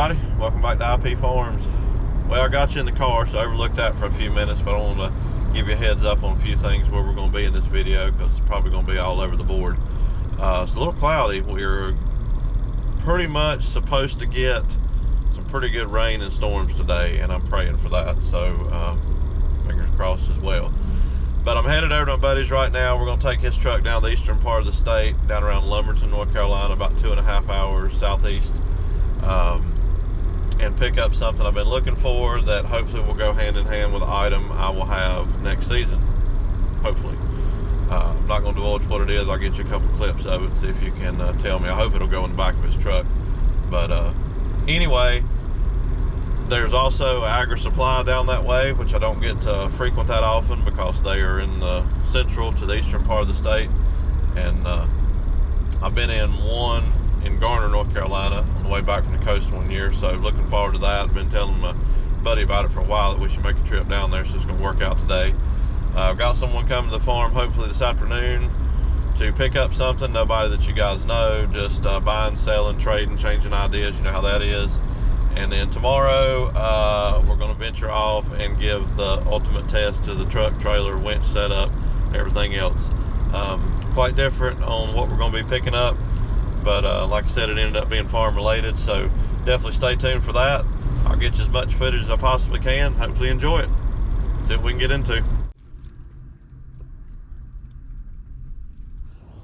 everybody, welcome back to IP Farms. Well, I got you in the car, so I overlooked that for a few minutes, but I want to give you a heads up on a few things where we're going to be in this video, because it's probably going to be all over the board. It's a little cloudy. We're pretty much supposed to get some pretty good rain and storms today, and I'm praying for that, so fingers crossed as well. But I'm headed over to my buddy's right now. We're going to take his truck down the eastern part of the state, down around Lumberton, North Carolina, about 2.5 hours southeast, and pick up something I've been looking for that hopefully will go hand in hand with the item I will have next season, hopefully. I'm not going to divulge what it is. I'll get you a couple clips of it, see if you can tell me. I hope it'll go in the back of his truck. But anyway, there's also Agri-Supply down that way, which I don't get to frequent that often because they are in the central to the eastern part of the state. And I've been in one in Garner, North Carolina on the way back from the coast one year, so looking forward to that. I've been telling my buddy about it for a while that we should make a trip down there, so it's going to work out today. I've got someone coming to the farm hopefully this afternoon to pick up something. Nobody that you guys know, just buying, selling, trading, changing ideas, you know how that is. And then tomorrow we're going to venture off and give the ultimate test to the truck, trailer, winch setup, everything else. Quite different on what we're going to be picking up, but like I said, it ended up being farm related, so definitely stay tuned for that. I'll get you as much footage as I possibly can. Hopefully you enjoy it. See what we can get into.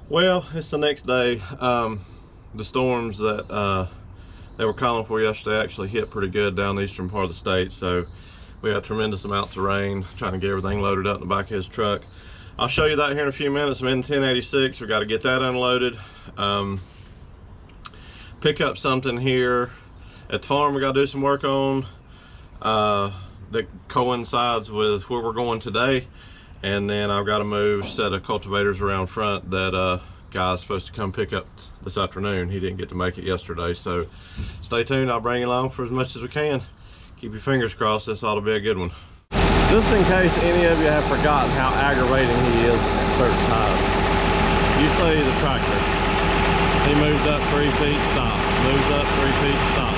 Well, it's the next day. The storms that they were calling for yesterday actually hit pretty good down the eastern part of the state, so we had tremendous amounts of rain, trying to get everything loaded up in the back of his truck. I'll show you that here in a few minutes. I'm in 1086. We got to get that unloaded. Pick up something here at the farm we got to do some work on that coincides with where we're going today. And then I've got to move a set of cultivators around front that guy's supposed to come pick up this afternoon. He didn't get to make it yesterday, so stay tuned. I'll bring you along for as much as we can. Keep your fingers crossed. This ought to be a good one. Just in case any of you have forgotten how aggravating he is at certain times. You see the tractor. He moves up 3 feet, stop. Moves up 3 feet, stop.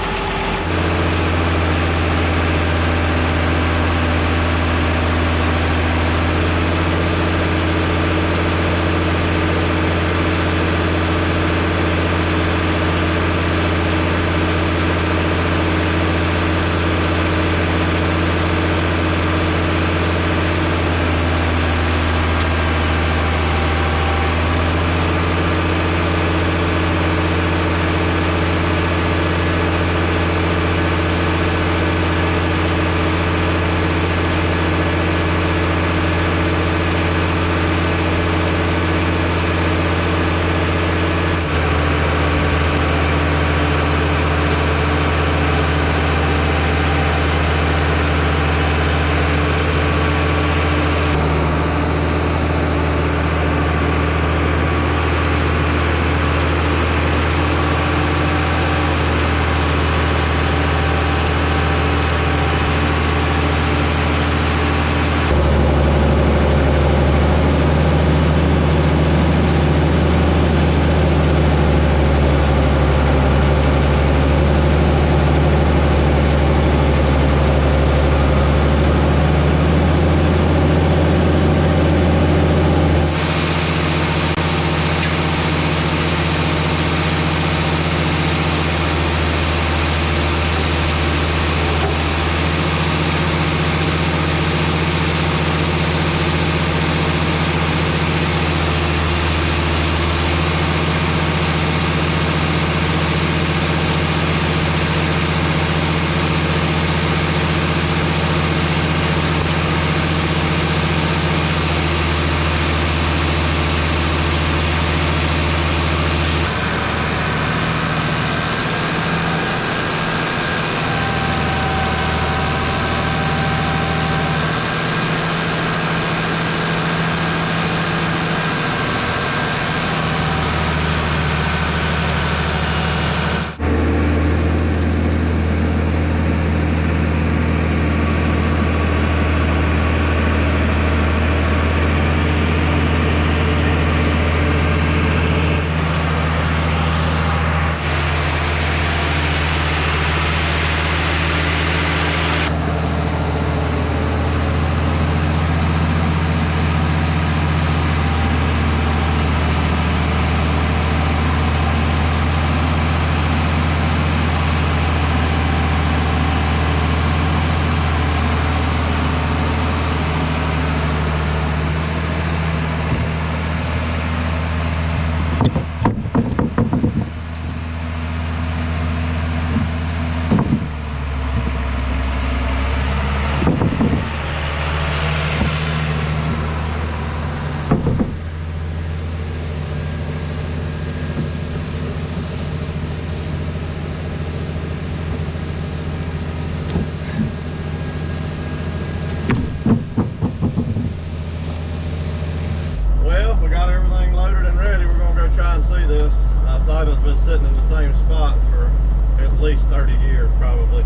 least 30 years probably.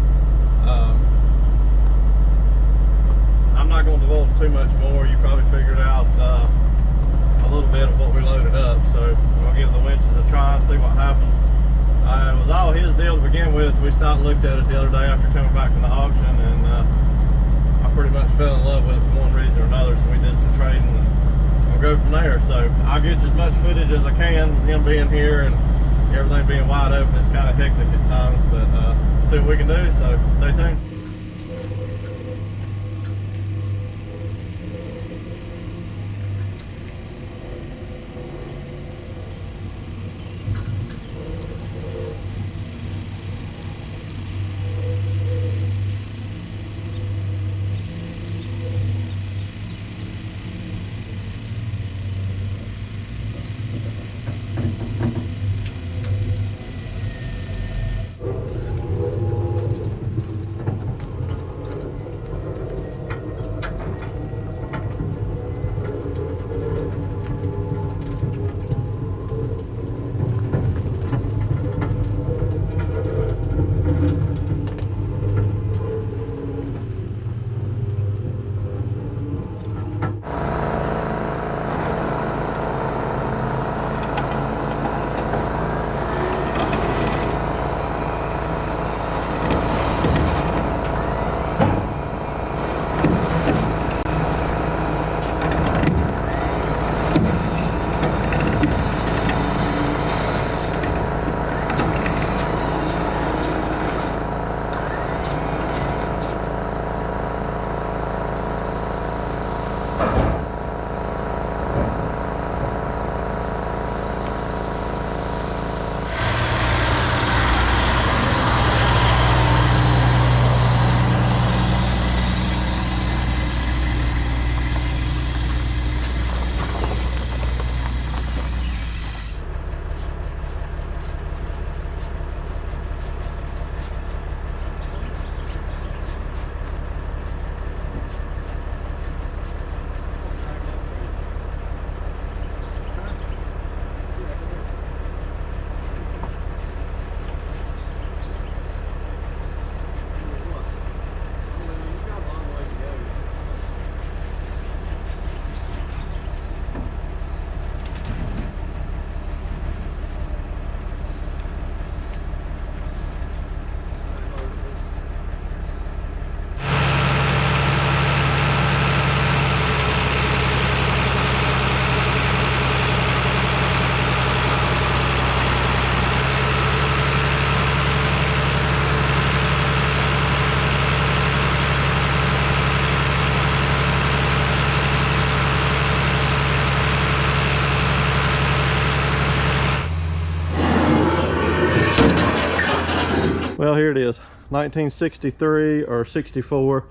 I'm not going to divulge too much more. You probably figured out a little bit of what we loaded up, so I'm going to give the winches a try and see what happens. It was all his deal to begin with. We stopped and looked at it the other day after coming back from the auction, and I pretty much fell in love with it for one reason or another, so we did some trading, and we'll go from there. So I'll get you as much footage as I can, him being here and everything being wide open. It's kind of hectic at times, but see what we can do, so stay tuned. Well, here it is, 1963 or 64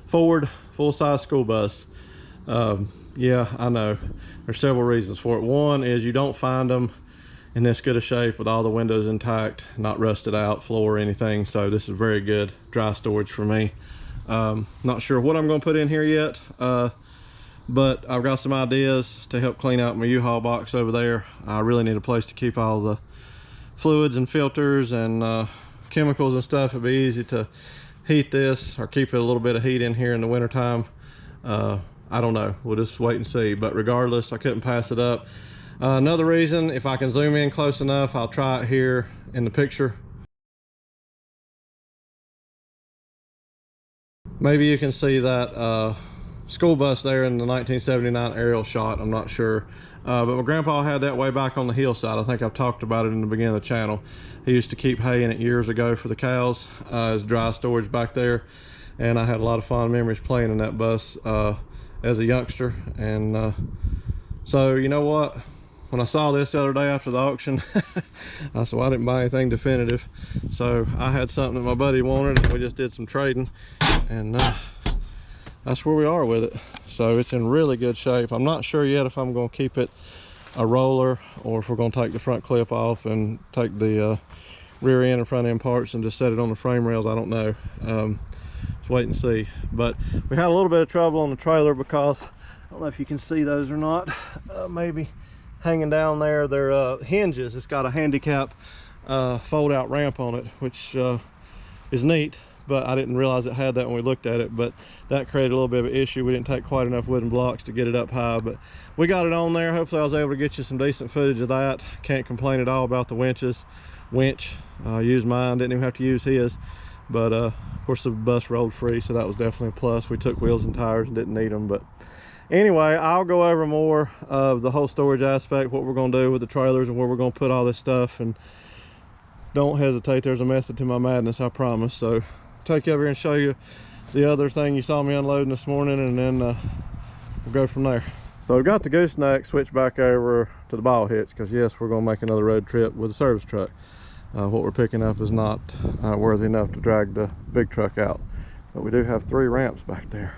Ford full-size school bus. Yeah, I know there's several reasons for it. One is you don't find them in this good a shape with all the windows intact, not rusted out, floor or anything. So this is very good dry storage for me. Not sure what I'm going to put in here yet, but I've got some ideas to help clean out my U-Haul box over there. I really need a place to keep all the fluids and filters and chemicals and stuff. It'd be easy to heat this or keep it a little bit of heat in here in the winter time. I don't know, we'll just wait and see, but regardless, I couldn't pass it up. Another reason, if I can zoom in close enough, I'll try it here in the picture. Maybe you can see that school bus there in the 1979 aerial shot, I'm not sure. But my grandpa had that way back on the hillside. I think I've talked about it in the beginning of the channel. He used to keep hay in it years ago for the cows as dry storage back there. And I had a lot of fond memories playing in that bus as a youngster. And so, you know what? When I saw this the other day after the auction, I said, well, I didn't buy anything definitive. So I had something that my buddy wanted, and we just did some trading. And that's where we are with it. So it's in really good shape. I'm not sure yet if I'm going to keep it a roller or if we're going to take the front clip off and take the rear end and front end parts and just set it on the frame rails. I don't know. Let's wait and see. But we had a little bit of trouble on the trailer because I don't know if you can see those or not. Maybe hanging down there, they're hinges. It's got a handicap fold out ramp on it, which is neat, but I didn't realize it had that when we looked at it. But that created a little bit of an issue. We didn't take quite enough wooden blocks to get it up high, but we got it on there. Hopefully I was able to get you some decent footage of that. Can't complain at all about the winch. Used mine, didn't even have to use his, but of course the bus rolled free, so that was definitely a plus. We took wheels and tires and didn't need them. But anyway, I'll go over more of the whole storage aspect, what we're going to do with the trailers and where we're going to put all this stuff. And don't hesitate, there's a method to my madness, I promise. So take you over here and show you the other thing you saw me unloading this morning, and then we'll go from there. So we've got the gooseneck switched back over to the ball hitch, because yes, we're going to make another road trip with a service truck. What we're picking up is not worthy enough to drag the big truck out, but we do have 3 ramps back there.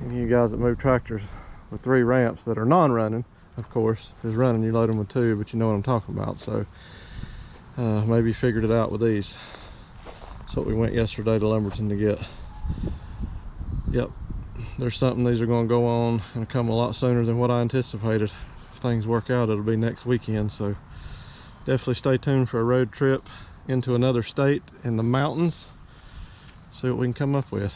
Any of you guys that move tractors with 3 ramps that are non-running, of course, if it's running you load them with 2, but you know what I'm talking about. So maybe you figured it out with these. That's what we went yesterday to Lumberton to get. Yep, there's something. These are going to go on and come a lot sooner than what I anticipated. If things work out, it'll be next weekend. So definitely stay tuned for a road trip into another state in the mountains. See what we can come up with.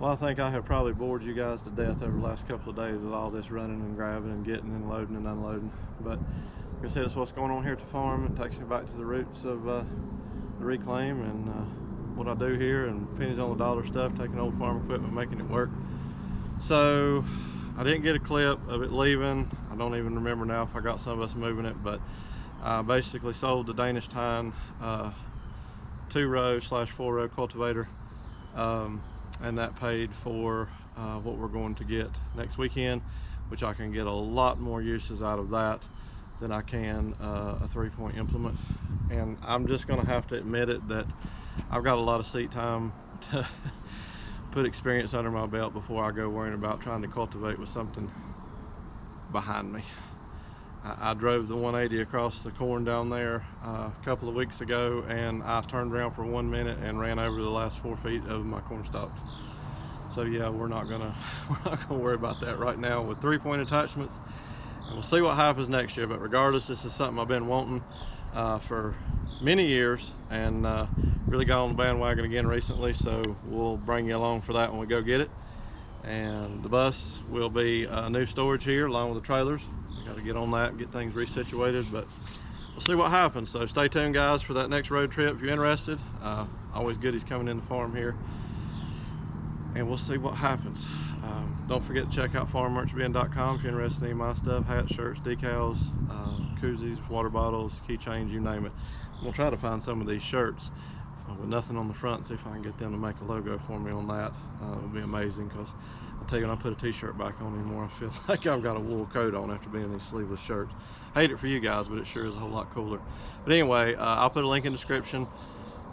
Well, I think I have probably bored you guys to death over the last couple of days with all this running and grabbing and getting and loading and unloading. But like I said, it's what's going on here at the farm. It takes me back to the roots of the reclaim and what I do here, and pennies on the dollar stuff, taking old farm equipment, making it work. So I didn't get a clip of it leaving. I don't even remember now if I got some of us moving it, but I basically sold the Danish Tine 2-row / 4-row cultivator, and that paid for what we're going to get next weekend, which I can get a lot more uses out of that than I can a 3-point implement. And I'm just going to have to admit it that I've got a lot of seat time to put experience under my belt before I go worrying about trying to cultivate with something behind me. I drove the 180 across the corn down there a couple of weeks ago, and I turned around for 1 minute and ran over the last 4 feet of my corn stalks. So yeah, we're not gonna worry about that right now with 3-point attachments, and we'll see what happens next year. But regardless, this is something I've been wanting for many years, and really got on the bandwagon again recently. So we'll bring you along for that when we go get it. And the bus will be new storage here along with the trailers. Got to get on that and get things resituated, but we'll see what happens. So stay tuned, guys, for that next road trip if you're interested. Always goodies coming in the farm here, and we'll see what happens. Don't forget to check out farmmerchbin.com if you're interested in any of my stuff: hats, shirts, decals, koozies, water bottles, keychains, you name it. I'm gonna try to find some of these shirts with nothing on the front, see if I can get them to make a logo for me on that. It would be amazing, because I'll tell you, when I put a t-shirt back on anymore, I feel like I've got a wool coat on after being in these sleeveless shirts. Hate it for you guys, but it sure is a whole lot cooler. But anyway, I'll put a link in the description.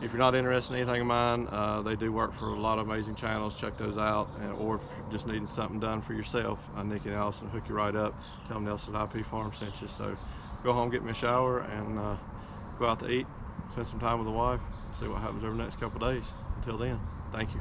If you're not interested in anything of mine, they do work for a lot of amazing channels. Check those out. Or if you're just needing something done for yourself, Nikki and Allison will hook you right up. Tell them Nelson IP Farm sent you. So go home, get me a shower, and go out to eat, spend some time with the wife, see what happens over the next couple of days. Until then, thank you.